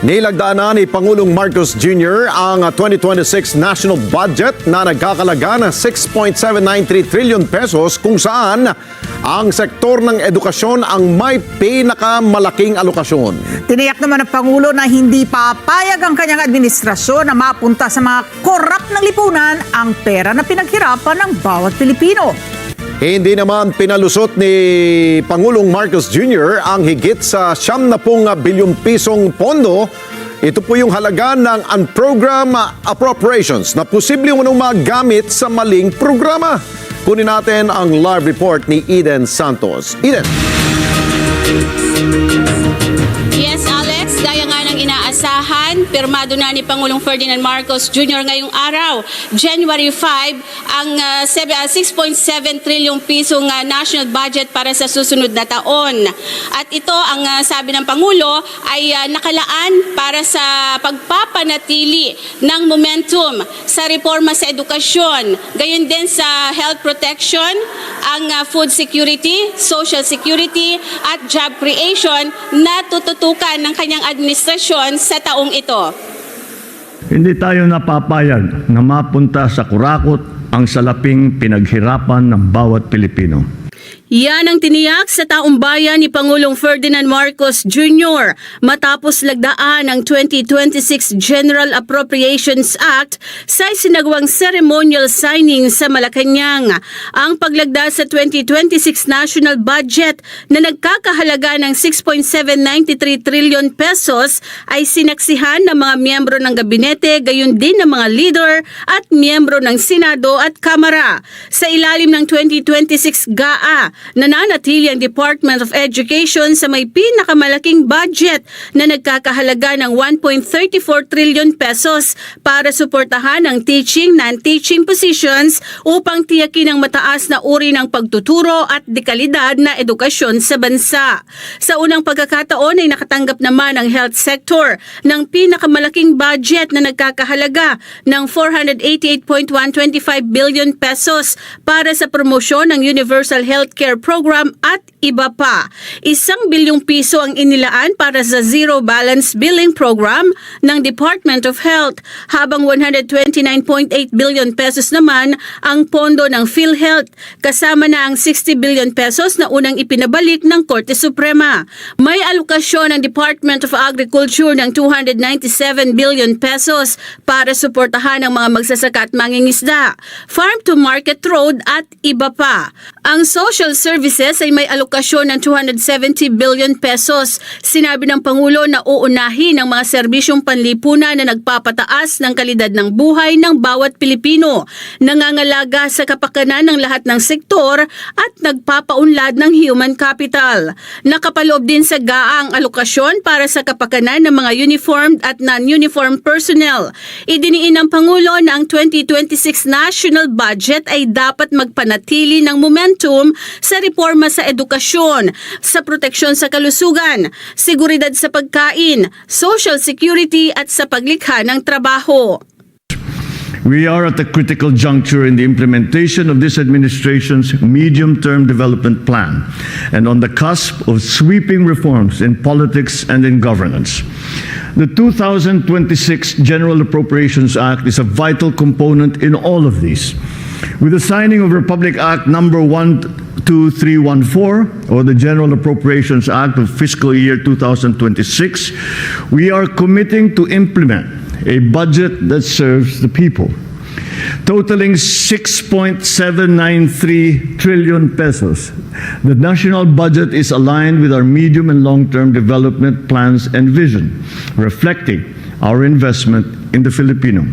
Nilagdaan na ni Pangulong Marcos Jr. ang 2026 national budget na nagkakalaga ng 6.793 trillion pesos kung saan ang sektor ng edukasyon ang may pinakamalaking alokasyon. Tiniyak naman ng Pangulo na hindi papayag ang kanyang administrasyon na mapunta sa mga korap ng lipunan ang pera na pinaghirapan ng bawat Pilipino. Hindi naman pinalusot ni Pangulong Marcos Jr. ang higit sa 70 bilyong pisong pondo. Ito po yung halaga ng unprogrammed appropriations na posible umano magamit sa maling programa. Kunin natin ang live report ni Eden Santos. Eden. Yes, Alex, gaya nga ng inaasahan, pirmado na ni Pangulong Ferdinand Marcos Jr. ngayong araw, January 5, ang 6.7 trilyong pisong national budget para sa susunod na taon. At ito, ang sabi ng Pangulo, ay nakalaan para sa pagpapanatili ng momentum sa reforma sa edukasyon, gayon din sa health protection, ang food security, social security, at job creation na tututukan ng kanyang administrasyon sa taong ito. Hindi tayo napapayag na mapunta sa kurakot ang salaping pinaghirapan ng bawat Pilipino. Yan ang tiniyak sa taong bayan ni Pangulong Ferdinand Marcos Jr. matapos lagdaan ang 2026 General Appropriations Act sa isinagawang ceremonial signing sa Malacanang. Ang paglagda sa 2026 national budget na nagkakahalaga ng 6.793 trillion pesos ay sinaksihan ng mga miyembro ng gabinete, gayon din ng mga leader at miyembro ng Senado at Kamara. Sa ilalim ng 2026 GAA, nananatili ang Department of Education sa may pinakamalaking budget na nagkakahalaga ng 1.34 trillion pesos para suportahan ang teaching, non-teaching positions upang tiyakin ang mataas na uri ng pagtuturo at dekalidad na edukasyon sa bansa. Sa unang pagkakataon ay nakatanggap naman ang health sector ng pinakamalaking budget na nagkakahalaga ng 488.125 billion pesos para sa promosyon ng Universal Healthcare Program at iba pa. 1 bilyong piso ang inilaan para sa Zero Balance Billing Program ng Department of Health, habang 129.8 billion pesos naman ang pondo ng PhilHealth, kasama na ang 60 billion pesos na unang ipinabalik ng Korte Suprema. May alokasyon ng Department of Agriculture ng 297 billion pesos para suportahan ang mga magsasaka at mangingisda, Farm to Market Road at iba pa. Ang Social Services ay may alokasyon ng 270 billion pesos. Sinabi ng Pangulo na uunahin ang mga serbisyong panlipunan na nagpapataas ng kalidad ng buhay ng bawat Pilipino, nangangalaga sa kapakanan ng lahat ng sektor at nagpapaunlad ng human capital. Nakapaloob din sa GAA ang alokasyon para sa kapakanan ng mga uniformed at non-uniformed personnel. Idiniin ng Pangulo na ang 2026 national budget ay dapat magpanatili ng momentum sa reforma sa edukasyon, sa proteksyon sa kalusugan, seguridad sa pagkain, social security at sa paglikha ng trabaho. We are at a critical juncture in the implementation of this administration's medium-term development plan and on the cusp of sweeping reforms in politics and in governance. The 2026 General Appropriations Act is a vital component in all of these. With the signing of Republic Act number 12314, or the General Appropriations Act of fiscal year 2026, we are committing to implement a budget that serves the people. Totaling 6.793 trillion pesos, the national budget is aligned with our medium and long-term development plans and vision, reflecting our investment in the Filipino.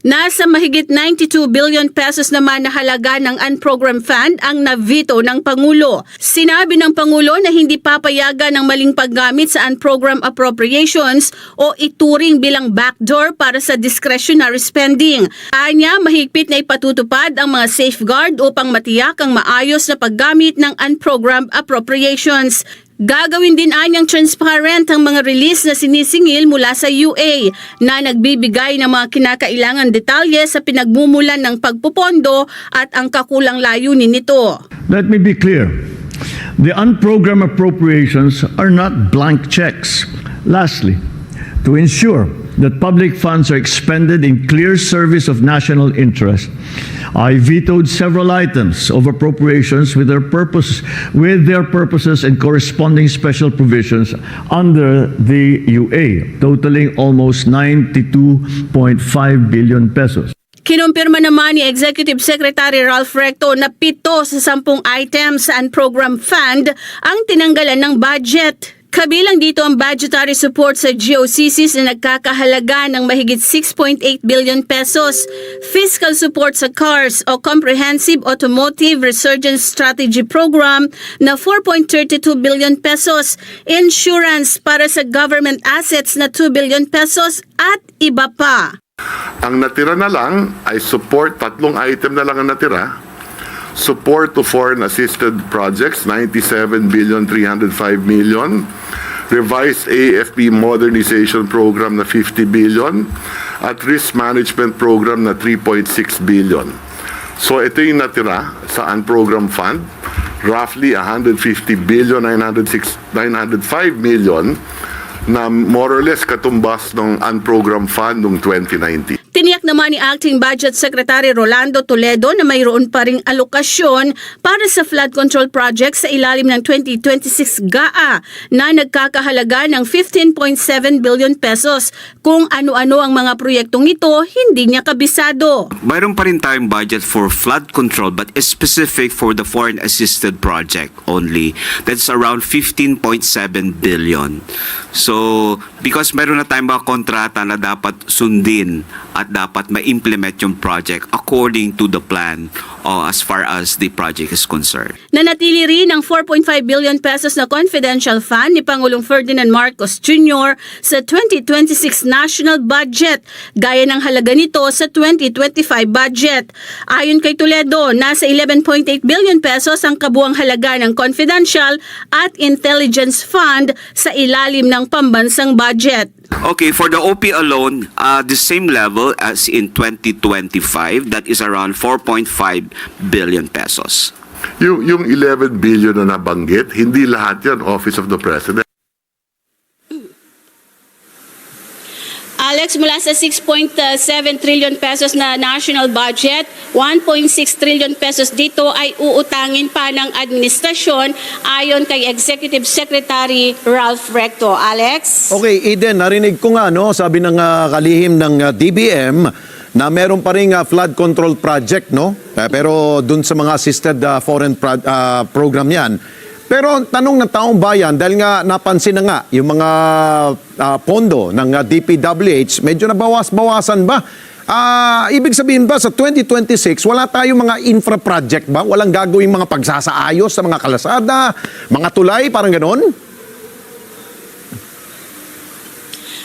Nasa mahigit 92 billion pesos naman na halaga ng unprogrammed fund ang navito ng Pangulo. Sinabi ng Pangulo na hindi papayagan ng maling paggamit sa unprogrammed appropriations o ituring bilang backdoor para sa discretionary spending. Anya, mahigpit na ipatutupad ang mga safeguard upang matiyak ang maayos na paggamit ng unprogrammed appropriations. Gagawin din anyang transparent ang mga release na sinisingil mula sa UA na nagbibigay ng mga kinakailangan detalye sa pinagmumulan ng pagpupondo at ang kakulang layunin nito. Let me be clear. The unprogrammed appropriations are not blank checks. Lastly, to ensure that public funds are expended in clear service of national interest, I vetoed several items of appropriations with their purposes and corresponding special provisions under the UA, totaling almost 92.5 billion pesos. Kinumpirma naman ni Executive Secretary Ralph Recto na 7 sa 10 items and program fund ang tinanggalan ng budget. Kabilang dito ang budgetary support sa GOCCs na nagkakahalaga ng mahigit 6.8 billion pesos, fiscal support sa CARS o Comprehensive Automotive Resurgence Strategy Program na 4.32 billion pesos, insurance para sa government assets na 2 billion pesos at iba pa. Ang natira na lang ay support, 3 item na lang ang natira. Support to foreign assisted projects, 97,305 million. Revised AFP modernization program na 50 billion. At risk management program na 3.6 billion. So ito yung natira sa unprogrammed fund. Roughly 150,905 million na more or less katumbas ng unprogrammed fund noong 2019. Tiniyak naman ni Acting Budget Secretary Rolando Toledo na mayroon pa ring alokasyon para sa flood control project sa ilalim ng 2026 GAA na nagkakahalaga ng 15.7 billion pesos. Kung ano-ano ang mga proyektong ito, hindi niya kabisado. Mayroon pa rin tayong budget for flood control but specific for the foreign assisted project only. That's around 15.7 billion. So, because mayroon na tayong mga kontrata na dapat sundin at dapat ma-implement yung project according to the plan as far as the project is concerned. Nanatili rin ang 4.5 billion pesos na confidential fund ni Pangulong Ferdinand Marcos Jr. sa 2026 national budget, gaya ng halaga nito sa 2025 budget. Ayon kay Toledo, nasa 11.8 billion pesos ang kabuang halaga ng confidential at intelligence fund sa ilalim ng pambansang budget. Okay, for the OP alone, the same level as in 2025, that is around 4.5 billion pesos. Yung 11 billion na nabanggit, hindi lahat yan Office of the President. Alex, mula sa 6.7 trillion pesos na national budget, 1.6 trillion pesos dito ay uutangin pa ng administrasyon ayon kay Executive Secretary Ralph Recto. Alex? Okay, Eden, narinig ko nga, no, sabi ng kalihim ng DBM na meron pa ring flood control project, no? Pero dun sa mga assisted foreign program yan. Pero tanong ng taong bayan, dahil nga napansin na nga yung mga pondo ng DPWH, medyo nabawas-bawasan ba? Ibig sabihin ba sa 2026, wala tayong mga infra project ba? Walang gagawing mga pagsasaayos sa mga kalasada, mga tulay, parang ganon?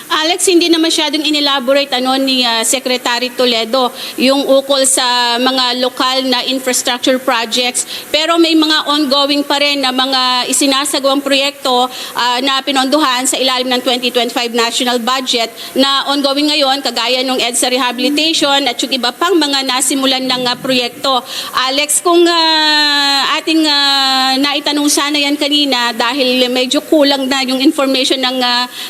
Alex, hindi na masyadong inelaborate ni Secretary Toledo yung ukol sa mga lokal na infrastructure projects, pero may mga ongoing pa rin na mga isinasagawang proyekto na pinondohan sa ilalim ng 2025 national budget na ongoing ngayon, kagaya ng EDSA rehabilitation at yung iba pang mga nasimulan ng proyekto. Alex, kung ating naitanong sana yan kanina dahil medyo kulang na yung information ng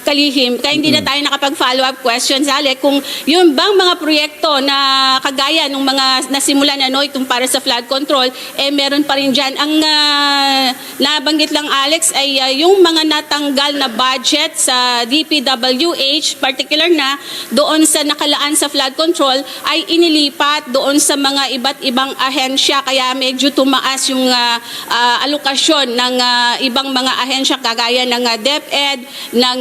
kalihim, kaya hindi na tayo nakapag-follow-up questions, Alec, kung yung bang mga proyekto na kagaya ng mga nasimulan itong para sa flood control, meron pa rin dyan. Ang nabanggit lang, Alex, ay yung mga natanggal na budget sa DPWH, particular na doon sa nakalaan sa flood control, ay inilipat doon sa mga iba't ibang ahensya, kaya medyo tumaas yung alokasyon ng ibang mga ahensya kagaya ng DepEd, ng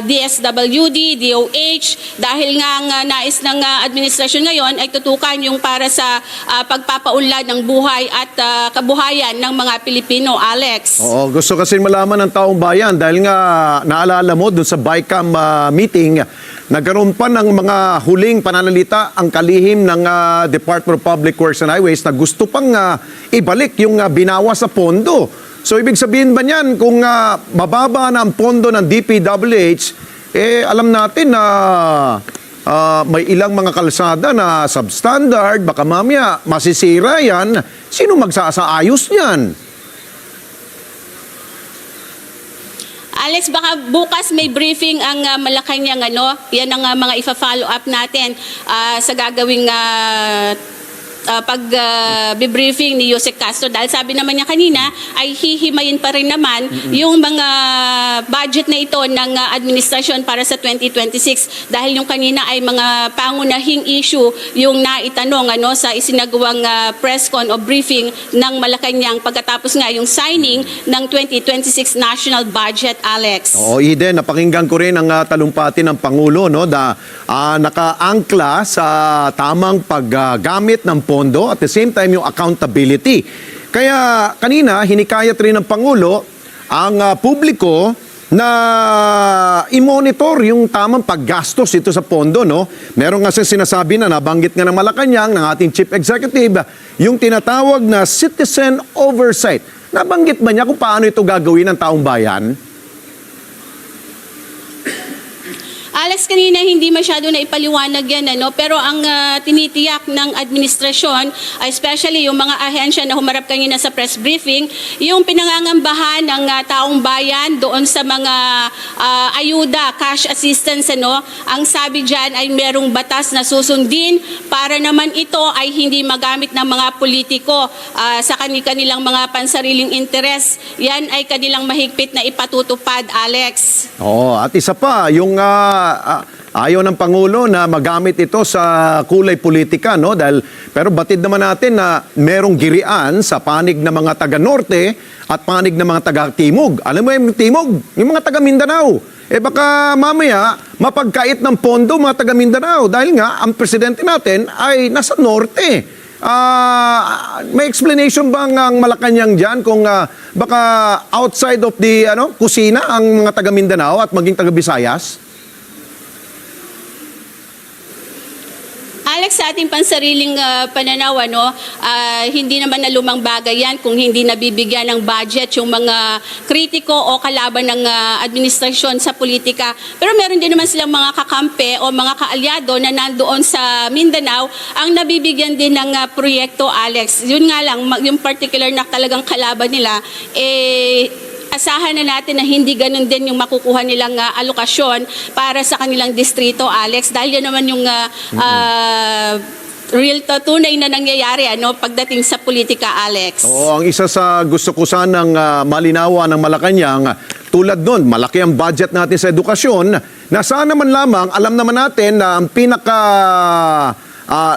DSWD, DOH, dahil nga ang nais ng administrasyon ngayon ay tutukan yung para sa pagpapaunlad ng buhay at kabuhayan ng mga Pilipino, Alex. Oo, gusto kasi malaman ng taong bayan dahil nga naalala mo dun sa BICAM meeting, nagkaroon pa ng mga huling pananalita ang kalihim ng Department of Public Works and Highways na gusto pang ibalik yung binawas sa pondo. So ibig sabihin ba niyan kung mababa na ang pondo ng DPWH, alam natin na may ilang mga kalsada na substandard, baka mamaya masisira yan. Sino magsasaayos niyan? Alex, baka bukas may briefing ang Malacanang, yan ang mga ifa-follow up natin sa gagawing pag-briefing ni Yusek Castro, dahil sabi naman niya kanina ay hihimayin pa rin naman yung mga budget na ito ng administrasyon para sa 2026, dahil yung kanina ay mga pangunahing issue yung naitanong sa isinagawang press con o briefing ng Malacanang pagkatapos nga yung signing ng 2026 national budget, Alex. Oo, Eden, napakinggan ko rin ang talumpati ng Pangulo, no, na nakaangkla sa tamang paggamit ng pondo, at the same time yung accountability. Kaya kanina, hinikayat rin ng Pangulo ang publiko na i-monitor yung tamang paggastos ito sa pondo, no? Meron nga sinasabi na nabanggit nga ng Malacanang ng ating Chief Executive, yung tinatawag na citizen oversight. Nabanggit ba niya kung paano ito gagawin ng taong bayan? Alex, kanina hindi masyado na ipaliwanag yan, pero ang tinitiyak ng administrasyon, especially yung mga ahensya na humarap kanina sa press briefing, yung pinangangambahan ng taong bayan doon sa mga ayuda, cash assistance, ang sabi dyan ay merong batas na susundin para naman ito ay hindi magamit ng mga politiko sa kanilang mga pansariling interes. Yan ay kanilang mahigpit na ipatutupad, Alex. Oo, at isa pa, yung ayaw ng Pangulo na magamit ito sa kulay politika, no? Pero batid naman natin na merong girian sa panig ng mga taga-Norte at panig ng mga taga-Timog. Alam mo yung Timog? Yung mga taga-Mindanao. Baka mamaya mapagkait ng pondo mga taga-Mindanao dahil nga ang presidente natin ay nasa Norte. May explanation ba ang Malacanang dyan kung baka outside of the kusina ang mga taga-Mindanao at maging taga-Visayas? Alex, sa ating pansariling pananaw, hindi naman na lumang bagay yan kung hindi nabibigyan ng budget yung mga kritiko o kalaban ng administrasyon sa politika. Pero meron din naman silang mga kakampi o mga kaalyado na nandoon sa Mindanao ang nabibigyan din ng proyekto, Alex. Yun nga lang, yung particular na talagang kalaban nila, asahan na natin na hindi ganun din yung makukuha nilang alokasyon para sa kanilang distrito, Alex. Dahil yan naman yung real tunay na nangyayari pagdating sa politika, Alex. Oo, ang isa sa gusto ko sanang malinawa ng Malacanang, tulad nun, malaki ang budget natin sa edukasyon, na sana man lamang, alam naman natin na ang pinaka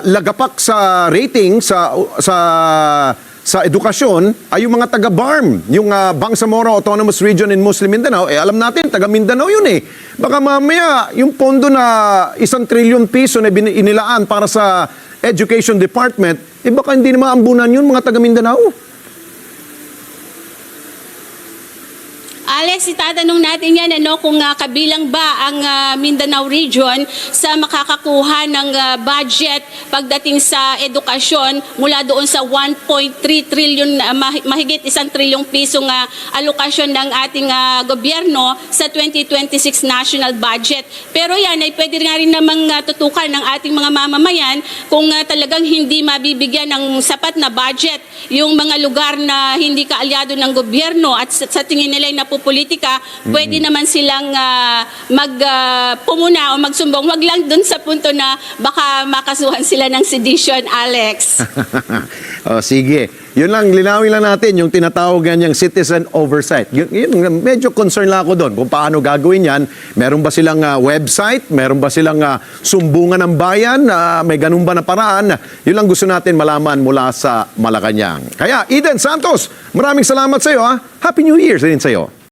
lagapak sa rating sa edukasyon ay yung mga taga-BARM, yung Bangsamoro Autonomous Region in Muslim Mindanao. Alam natin, taga-Mindanao yun Baka mamaya, yung pondo na 1 trilyon piso na inilaan para sa Education Department, baka hindi na maambunan yun mga taga-Mindanao. Alex, itatanong natin yan kung kabilang ba ang Mindanao region sa makakakuha ng budget pagdating sa edukasyon mula doon sa 1.3 trillion, mahigit 1 trilyong pisong alokasyon ng ating gobyerno sa 2026 national budget. Pero yan ay pwede nga rin namang tutukan ng ating mga mamamayan kung talagang hindi mabibigyan ng sapat na budget yung mga lugar na hindi kaalyado ng gobyerno at sa tingin nila ay politika, pwede naman silang magpumuna o magsumbong. Wag lang dun sa punto na baka makasuhan sila ng sedition, Alex. Sige. Yun lang, linawin lang natin yung tinatawag niyang citizen oversight. Yun, medyo concern lang ako doon kung paano gagawin yan. Meron ba silang website? Meron ba silang sumbungan ng bayan? May ganun ba na paraan? Yun lang gusto natin malaman mula sa Malacanang. Kaya, Eden Santos, maraming salamat sa iyo. Happy New Year din sa iyo.